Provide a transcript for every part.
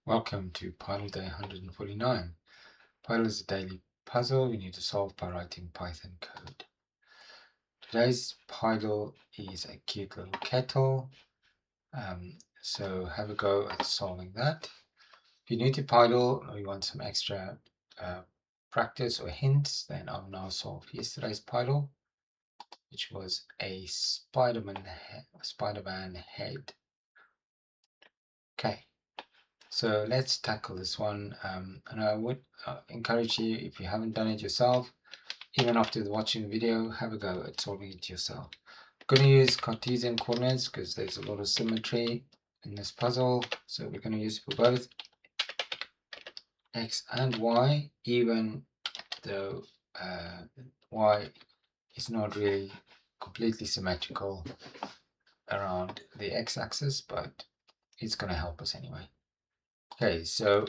Welcome to Pydle Day 149. Pydle is a daily puzzle we need to solve by writing Python code. Today's Pydle is a cute little kettle, so have a go at solving that. If you're new to Pydle or you want some extra practice or hints, then I'll now solve yesterday's Pydle, which was a Spider-Man head. Okay. So let's tackle this one, and I would encourage you, if you haven't done it yourself, even after watching the video, have a go at solving it yourself. I'm going to use Cartesian coordinates because there's a lot of symmetry in this puzzle, so we're going to use for both x and y, even though y is not really completely symmetrical around the x-axis, but it's going to help us anyway. Okay, so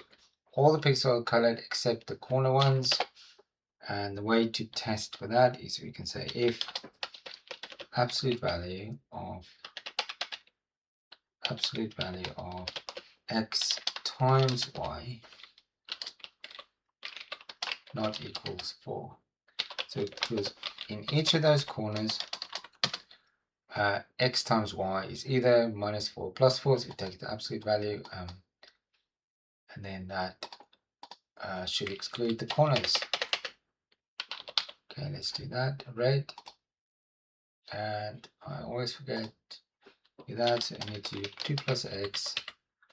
all the pixels are colored except the corner ones, and the way to test for that is we can say if absolute value of x times y not equals 4. So because in each of those corners x times y is either minus 4 or plus 4, so we take the absolute value, and then that should exclude the corners. Okay, let's do that. Red. And I always forget that, so I need to do 2 plus x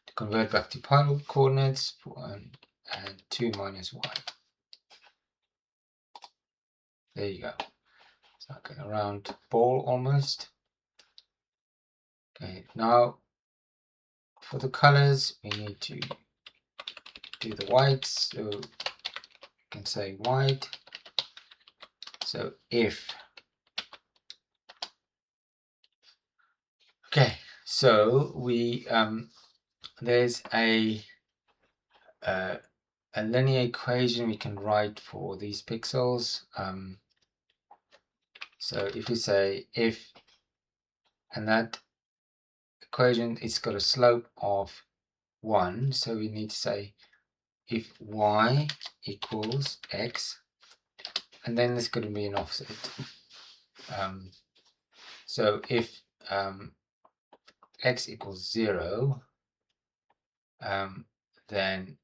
to convert back to Pydle coordinates for 1 and 2 minus y. There you go. It's like a round ball almost. Okay, now for the colors we need to do the whites, so we can say white. So if, okay, so we there's a linear equation we can write for these pixels. So if we say if, and that equation it's got a slope of 1, so we need to say if y equals x, and then there's going to be an offset. So if x equals 0, then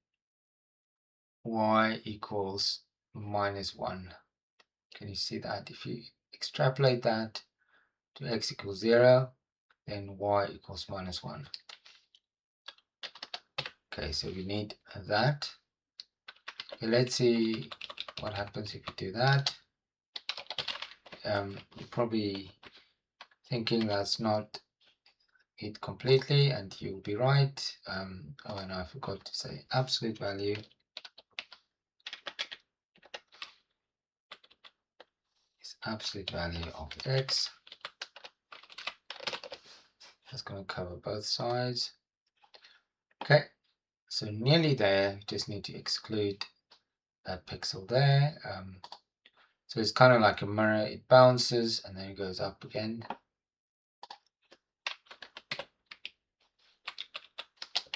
y equals minus 1. Can you see that? If you extrapolate that to x equals 0, then y equals minus 1. Okay, so we need that. Okay, let's see what happens if you do that. You're probably thinking that's not it completely, and you'll be right. Oh, and I forgot to say absolute value is absolute value of x. That's going to cover both sides. Okay, so nearly there. Just need to exclude that pixel there. So it's kind of like a mirror. It bounces and then it goes up again.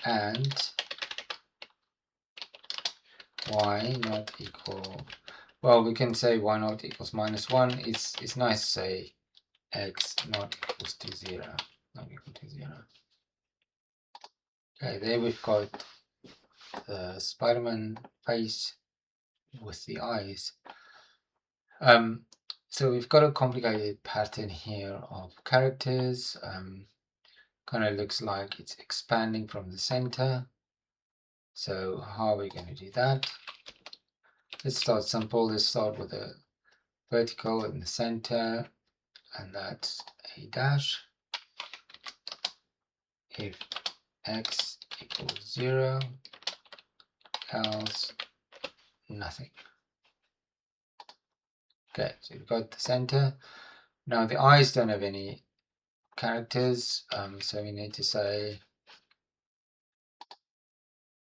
And y not equal, well, we can say y not equals minus 1. It's nice to say x not equals to 0. Not equal to 0. Okay, there we've got the Spider-Man face with the eyes. So we've got a complicated pattern here of characters. Kind of looks like it's expanding from the center. So how are we going to do that? Let's start simple. Let's start with a vertical in the center, and that's a dash. If x equals 0, else nothing. Okay, so we've got the center. Now the eyes don't have any characters, so we need to say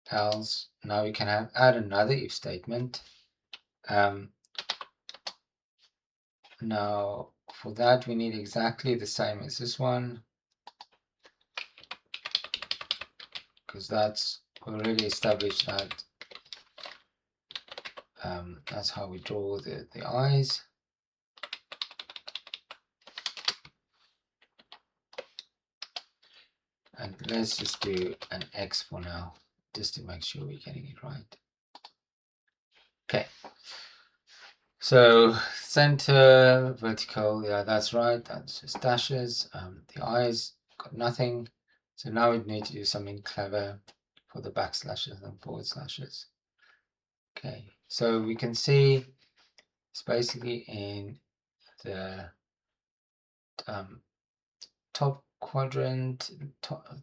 else. Now we can add another if statement. Now for that we need exactly the same as this one, because that's we already established that that's how we draw the eyes. And let's just do an X for now, just to make sure we're getting it right. Okay. So center, vertical, yeah, that's right. That's just dashes. The eyes got nothing. So now we need to do something clever for the backslashes and forward slashes. Okay, so we can see it's basically in the top quadrant,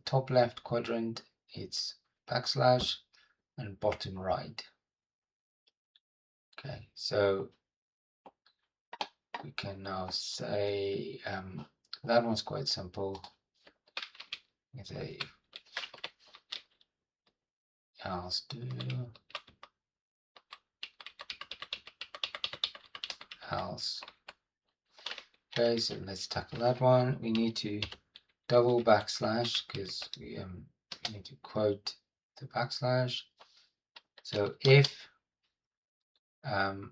top left quadrant, it's backslash, and bottom right. Okay, so we can now say that one's quite simple. We can say else do else. Okay, so let's tackle that one. We need to double backslash because we need to quote the backslash. So if you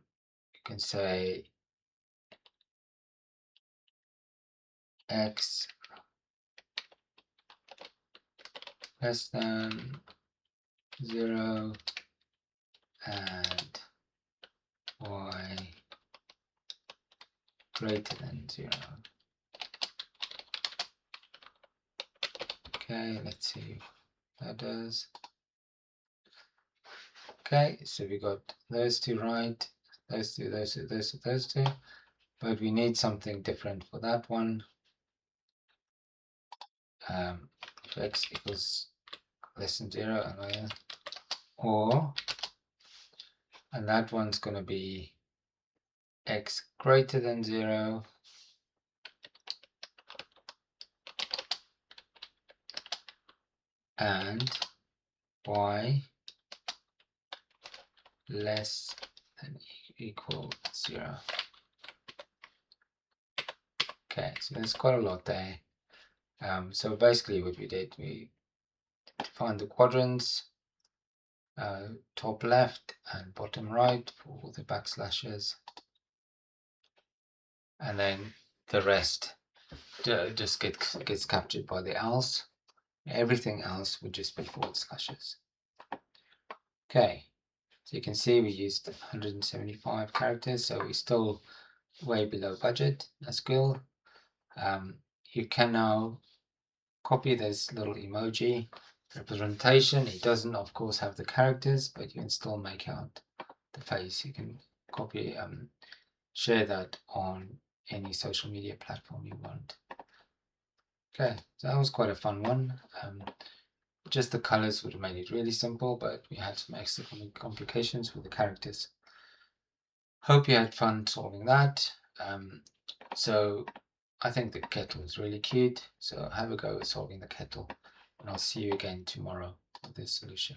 can say x less than 0 and y greater than 0. Okay, let's see what that does. Okay, so we got those two right, those two, those two, those two, those two, but we need something different for that one. If x equals less than 0 and that one's going to be x greater than 0 and y less than equal 0. Okay, so there's quite a lot there. So basically what we did, we defined the quadrants, top left and bottom right for the backslashes, and then the rest just gets captured by the else. Everything else would just be forward slashes. Okay, so you can see we used 175 characters, so we're still way below budget. That's good. You can now copy this little emoji representation. It doesn't, of course, have the characters, but you can still make out the face. You can copy, share that on any social media platform you want. Okay, so that was quite a fun one. Just the colors would have made it really simple, but we had some extra complications with the characters. Hope you had fun solving that. So I think the kettle is really cute. So have a go at solving the kettle, and I'll see you again tomorrow with this solution.